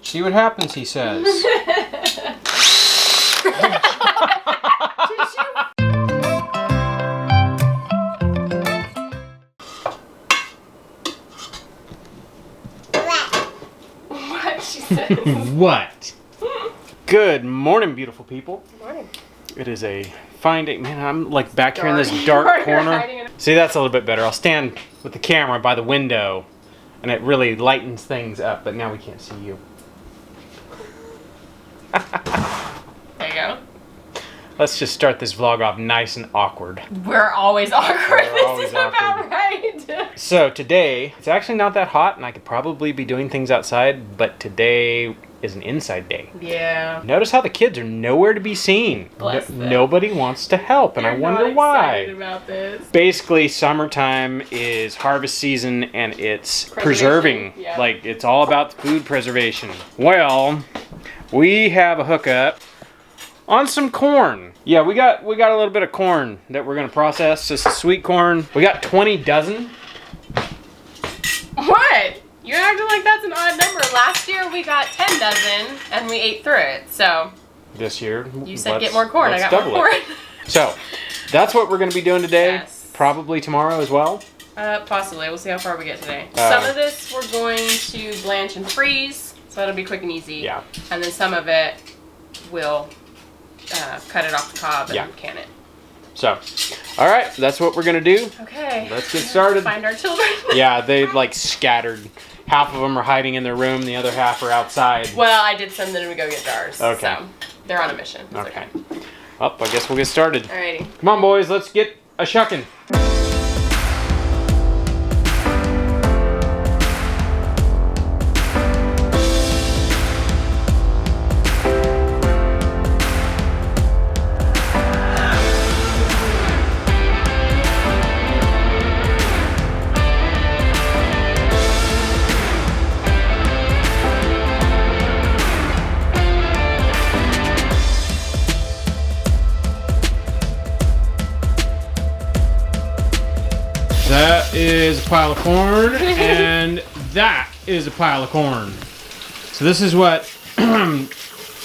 See what happens, he says. What she says. What? Good morning, beautiful people. Good morning. It is a fine day. Man, I'm like back here in this dark corner. See, that's a little bit better. I'll stand with the camera by the window and it really lightens things up, but now we can't see you. There you go. Let's just start this vlog off nice and awkward. We're always awkward. Always This is about right. So today, it's actually not that hot and I could probably be doing things outside, but today is an inside day. Yeah. Notice how the kids are nowhere to be seen. Bless them. Nobody wants to help, and I wonder why. Excited about this. Basically, summertime is harvest season and it's preserving. Yeah. Like, it's all about the food preservation. Well, we have a hookup on some corn. Yeah, we got a little bit of corn that we're gonna process. This is sweet corn. We got 20 dozen. What? You're acting like that's an odd number. Last year we got 10 dozen and we ate through it. So This year, you said get more corn. I got more corn. So that's what we're gonna be doing today. Yes. Probably tomorrow as well. Possibly. We'll see how far we get today. Some of this we're going to blanch and freeze, so it'll be quick and easy. Yeah. And then some of it we'll cut it off the cob and can it. So, all right, that's what we're gonna do. Okay. Let's get started. Find our children. Yeah, they like scattered. Half of them are hiding in their room, the other half are outside. Well, I did send them to go get jars. Okay. So they're on a mission. It's Okay. Well, I guess we'll get started. Alrighty. Come on, boys, let's get a shucking. That is a pile of corn, and that is a pile of corn. So this is what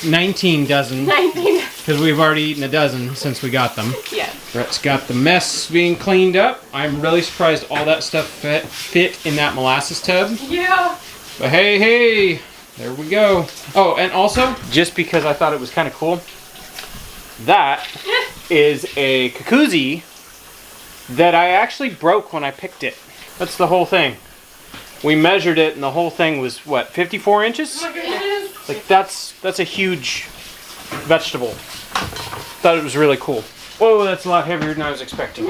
19 dozen, 19. because we've already eaten a dozen since we got them. Yeah. Brett's got the mess being cleaned up. I'm really surprised all that stuff fit in that molasses tub. Yeah. But hey, there we go. Oh, and also, just because I thought it was kind of cool, that is a kikuzi that I actually broke when I picked it. That's the whole thing. We measured it and the whole thing was, what, 54 inches? Oh my goodness. Like, that's a huge vegetable. Thought it was really cool. Whoa, that's a lot heavier than I was expecting.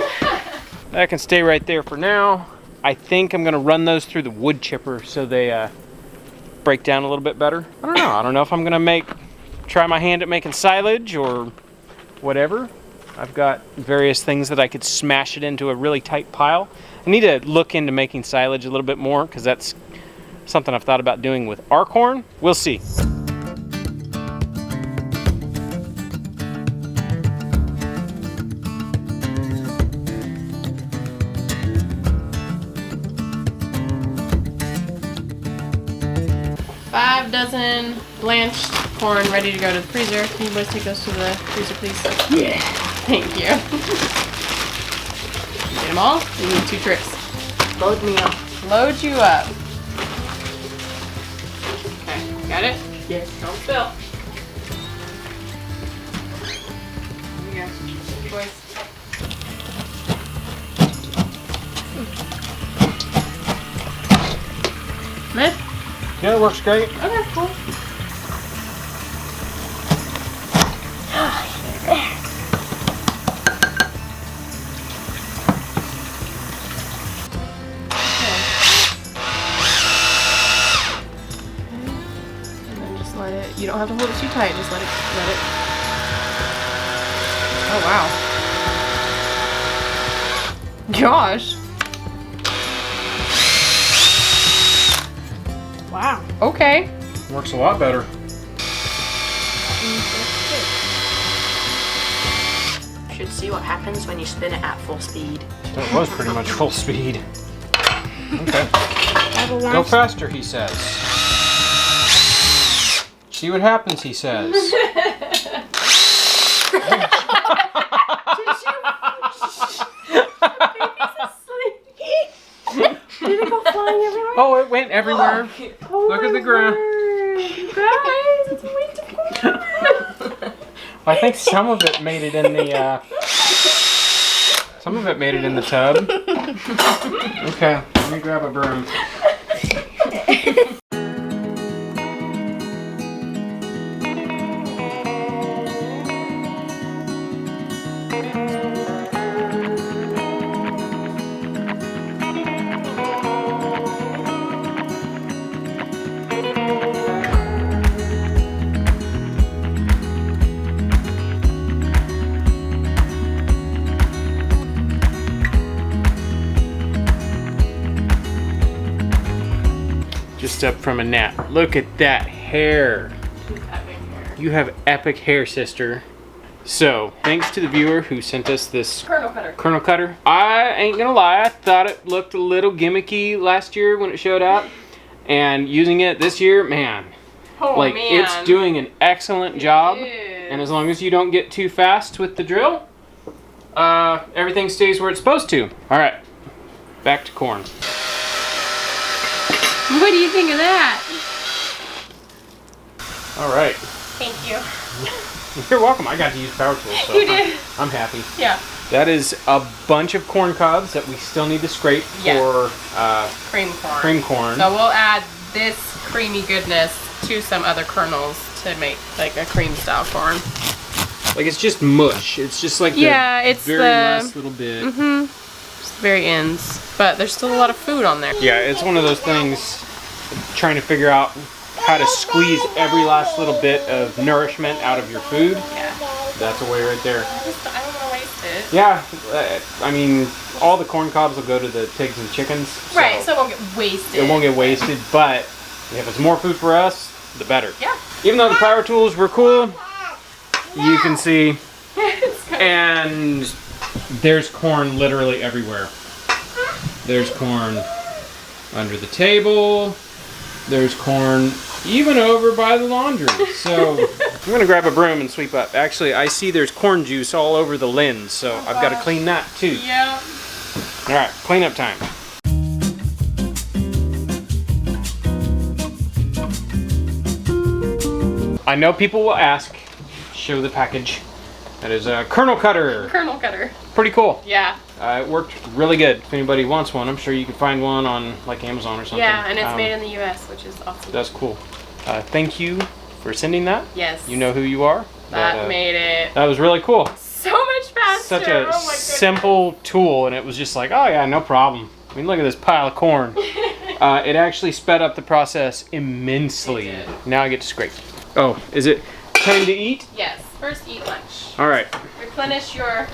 That can stay right there for now. I think I'm gonna run those through the wood chipper so they break down a little bit better. I don't know. I don't know if I'm gonna try my hand at making silage or whatever. I've got various things that I could smash it into a really tight pile. I need to look into making silage a little bit more because that's something I've thought about doing with our corn. We'll see. $5 dozen blanched corn ready to go to the freezer. Can you boys take those to the freezer, please? Yeah. Thank you. Get them all? You need 2 trips. Load me up. Load you up. Okay, got it? Yes. Don't spill. Here you go. Thank you, boys. Meh? Yeah, it works great. Okay, cool. You don't have to hold it too tight, just let it. Oh wow. Gosh. Wow. Okay. Works a lot better. Should see what happens when you spin it at full speed. That was pretty much full speed. Okay. Go faster, he says. See what happens, he says. Did it go flying everywhere? Oh, it went everywhere. Oh, Look at the ground. You guys, it's a waste of corn. I think some of it made it in the some of it made it in the tub. Okay, let me grab a broom. Just up from a nap. Look at that hair. You have epic hair, sister. So, thanks to the viewer who sent us this kernel cutter. I ain't gonna lie, I thought it looked a little gimmicky last year when it showed up. And using it this year, man. It's doing an excellent job. And as long as you don't get too fast with the drill, everything stays where it's supposed to. All right, back to corn. What do you think of that? All right. Thank you. You're welcome. I got to use power tools, so You did. I'm happy. Yeah. That is a bunch of corn cobs that we still need to scrape for cream corn. cream corn. So we'll add this creamy goodness to some other kernels to make like a cream style corn. Like it's just mush. It's just like it's very last little bit. Just the very ends. But there's still a lot of food on there. Yeah, it's one of those things trying to figure out how to squeeze every last little bit of nourishment out of your food. Yeah. That's a way right there. I don't want to waste it. Yeah, I mean, all the corn cobs will go to the pigs and chickens. Right, so it won't get wasted. It won't get wasted, but if it's more food for us, the better. Yeah. Even though the power tools were cool, you can see, and there's corn literally everywhere. There's corn under the table. There's corn even over by the laundry. So I'm gonna grab a broom and sweep up. Actually, I see there's corn juice all over the lens, so I've got to clean that too. Yeah. All right, cleanup time. I know people will ask, show the package. That is a kernel cutter. Kernel cutter. Pretty cool. Yeah. It worked really good. If anybody wants one, I'm sure you can find one on like Amazon or something. Yeah, and it's made in the U.S., which is awesome. That's cool. Thank you for sending that. Yes. You know who you are. That made it That was really cool. so much faster. Such a simple tool, and it was just like, oh yeah, no problem. I mean, look at this pile of corn. It actually sped up the process immensely. It did. Now I get to scrape. Oh, is it time to eat? Yes. First, eat lunch. All right. Replenish your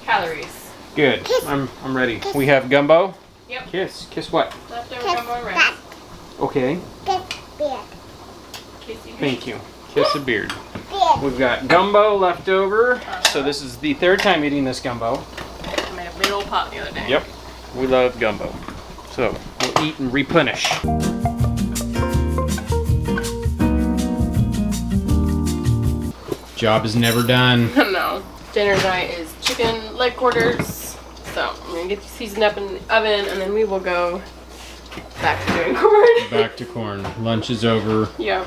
calories. Good. I'm ready. We have gumbo. Yep. Kiss what? Leftover gumbo and rice. Okay. Kiss your Thank you. Kiss a beard. We've got gumbo left over. So this is the third time eating this gumbo. I made a big old pot the other day. Yep. We love gumbo. So we'll eat and replenish. Job is never done. No. Dinner tonight is chicken leg quarters. So I'm gonna get these seasoned up in the oven, and then we will go back to doing corn. Back to corn. Lunch is over. Yeah.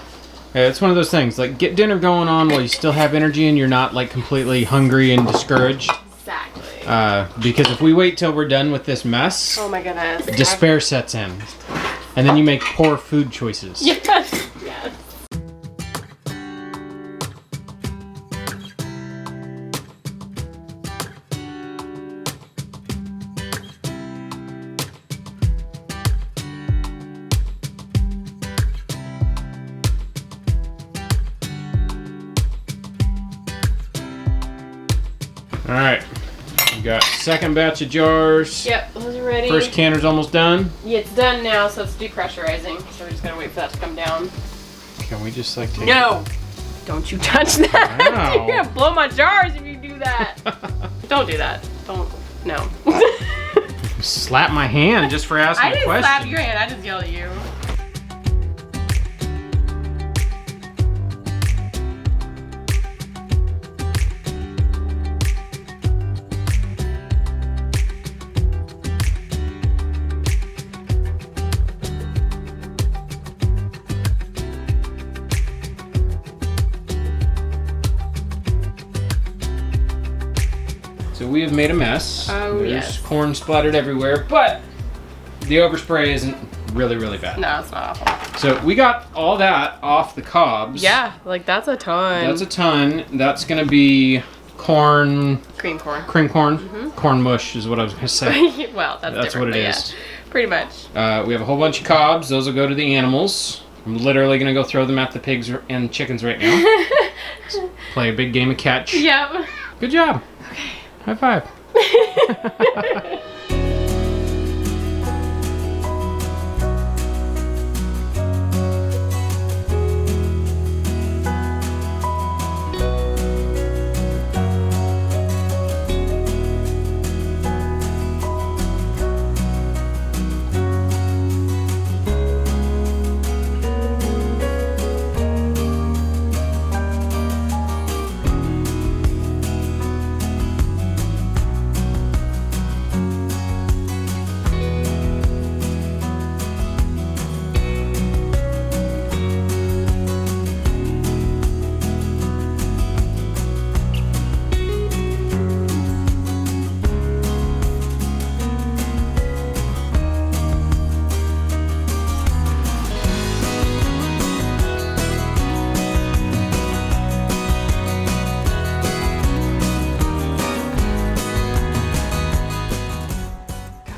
Yeah, it's one of those things. Like, get dinner going on while you still have energy and you're not like completely hungry and discouraged. Exactly. Because if we wait till we're done with this mess, Oh my goodness. despair sets in, and then you make poor food choices. Yes. Yes. All right, we got second batch of jars. Yep, those are ready. First canner's almost done. Yeah, it's done now, so it's depressurizing. So we're just gonna wait for that to come down. Can we just like take No! Don't you touch that! Wow. You're gonna blow my jars if you do that. Don't do that. Don't. No. slap my hand just for asking I a didn't question? slap your hand. I just yelled at you. we have made a mess. Oh, There's yes. corn splattered everywhere, but the overspray isn't really, really bad. No, it's not awful. So we got all that off the cobs. Yeah, like that's a ton. That's a ton. That's gonna be corn. Cream corn. Cream corn. Corn mush is what I was gonna say. Well, that's That's different, what it but is. Yeah, pretty much. We have a whole bunch of cobs. Those will go to the animals. I'm literally gonna go throw them at the pigs and chickens right now. Play a big game of catch. Yep. Good job. Okay. High five.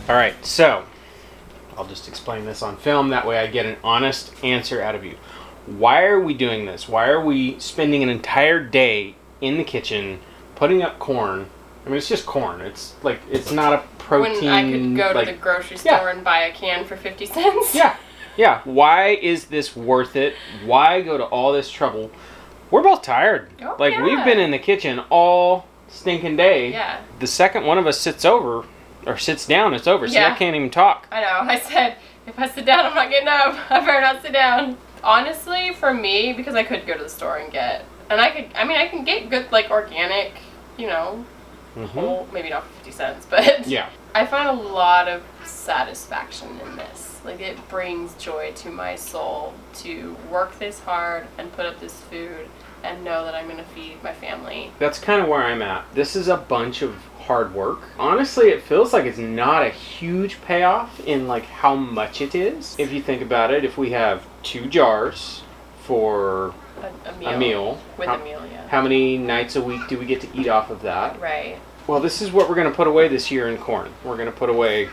All right, so I'll just explain this on film. That way I get an honest answer out of you. Why are we doing this? Why are we spending an entire day in the kitchen putting up corn? I mean, it's just corn. It's like, it's not a protein. When I could go like, to the grocery store and buy a can for 50 cents. Yeah, yeah. Why is this worth it? Why go to all this trouble? We're both tired. Oh, like, yeah. we've been in the kitchen all stinking day. Yeah. The second one of us sits over, or sits down, it's over. See, I Yeah. can't even talk. I know. I said, if I sit down, I'm not getting up. I better not sit down. Honestly, for me, because I could go to the store and get, and I can get good, like, organic, you know, whole, maybe not for 50 cents, but Yeah. I find a lot of satisfaction in this. Like, it brings joy to my soul to work this hard and put up this food and know that I'm going to feed my family. That's kind of where I'm at. This is a bunch of hard work. Honestly, it feels like it's not a huge payoff in like how much it is. If you think about it, if we have 2 jars for A meal. With how, a meal, yeah. how many nights a week do we get to eat off of that? Right. Well, this is what we're going to put away this year in corn. We're going to put away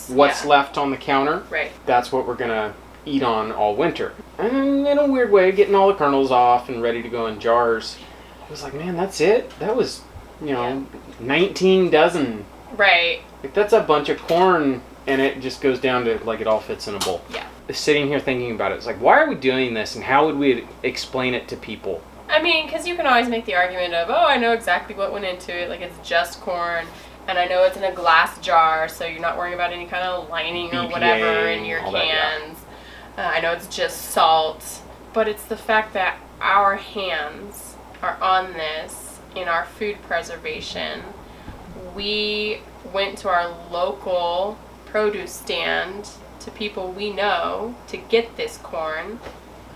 what's left on the counter. Right. That's what we're going to eat on all winter. And in a weird way, getting all the kernels off and ready to go in jars. I was like, man, that's it? That was, 19 dozen. Right. Like, that's a bunch of corn, and it just goes down to, like, it all fits in a bowl. Yeah. Sitting here thinking about it, it's like, why are we doing this, and how would we explain it to people? I mean, because you can always make the argument of, oh, I know exactly what went into it. Like, it's just corn, and I know it's in a glass jar, so you're not worrying about any kind of lining or BPA, whatever in your all that, cans. I know it's just salt. But it's the fact that our hands are on this in our food preservation. We went to our local produce stand to people we know to get this corn,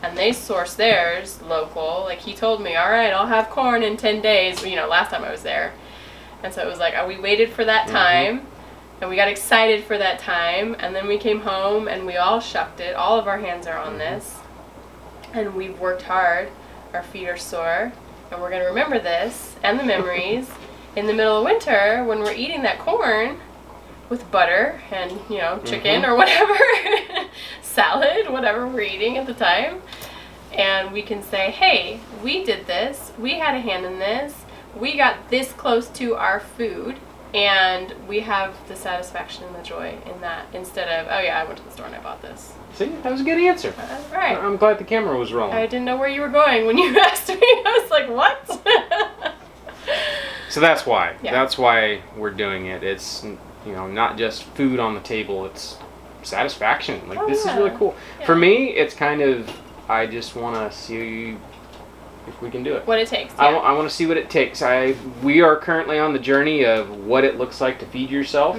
and they source theirs local. Like, he told me, all right, I'll have corn in 10 days, last time I was there. And so it was like, we waited for that time, and we got excited for that time, and then we came home and we all shucked it. All of our hands are on this, and we've worked hard. Our feet are sore, and we're going to remember this and the memories in the middle of winter when we're eating that corn with butter and, chicken or whatever, salad, whatever we're eating at the time. And we can say, hey, we did this. We had a hand in this. We got this close to our food. And we have the satisfaction and the joy in that instead of, oh yeah, I went to the store and I bought this. See, that was a good answer. Right. I'm glad the camera was rolling. I didn't know where you were going when you asked me. I was like, what? So that's why. Yeah. That's why we're doing it. It's, not just food on the table. It's satisfaction. Like, this is really cool. Yeah. For me, it's kind of, I just want to see if we can do it. What it takes. I Yeah. want to see what it takes. We are currently on the journey of what it looks like to feed yourself.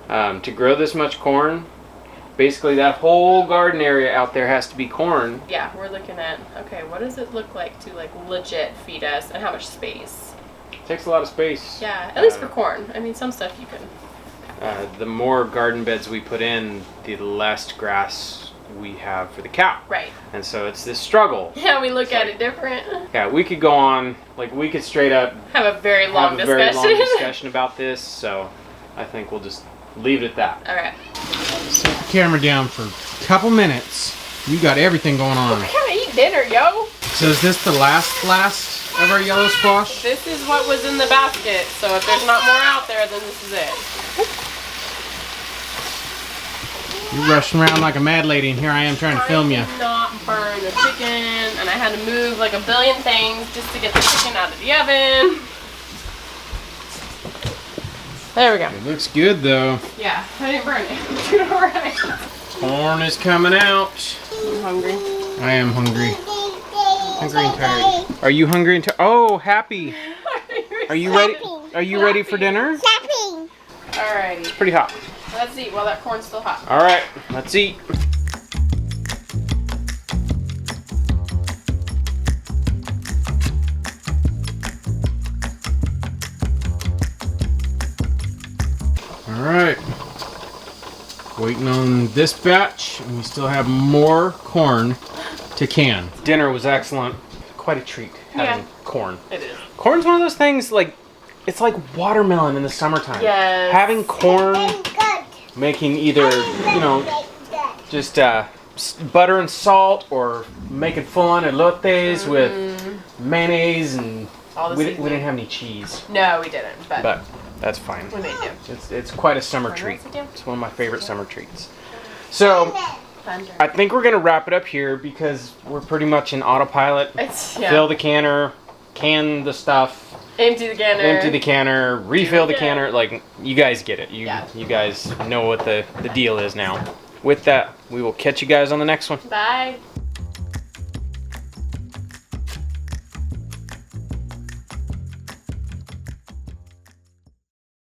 To grow this much corn. Basically, that whole garden area out there has to be corn. Yeah, we're looking at, okay, what does it look like to, like, legit feed us, and how much space? Takes a lot of space. Yeah, at least for corn. I mean, some stuff you can. The more garden beds we put in, the less grass we have for the cow. Right. And so it's this struggle. Yeah, we look at it different. Yeah, we could go on, like we could straight up Have a very long have a very long discussion about this. So I think we'll just leave it at that. All right. Set the camera down for a couple minutes. You got everything going on. I gotta eat dinner, yo. So is this the last of our yellow squash? This is what was in the basket, so if there's not more out there, then this is it. You're rushing around like a mad lady, and here I am trying to film you. I did not burn the chicken, and I had to move like a billion things just to get the chicken out of the oven. There we go. It looks good though. Yeah, I didn't burn it. It's doing alright. Corn is coming out. I'm hungry. I am hungry. Hungry and tired. Are you hungry and tired? Oh, happy. Are you ready? Are you ready for dinner? Alrighty. Pretty hot. Let's eat while that corn's still hot. All right, let's eat. All right. Waiting on this batch, and we still have more corn to can. Dinner was excellent. Quite a treat having corn. It is. Corn's one of those things like, it's like watermelon in the summertime. Yes. Having corn, making either, you know, just butter and salt, or making full-on elotes with mayonnaise, and All the we seasoning. didn't have any cheese, No, we didn't, but that's fine. we made do. It's quite a summer Corn treat. residue? It's one of my favorite summer treats. So Thunder. I think we're gonna wrap it up here because we're pretty much in autopilot. It's, Fill the canner, can the stuff, empty the canner. empty the canner, refill the Yeah. canner. Like, you guys get it. You guys know what the deal is now. With that, we will catch you guys on the next one. Bye.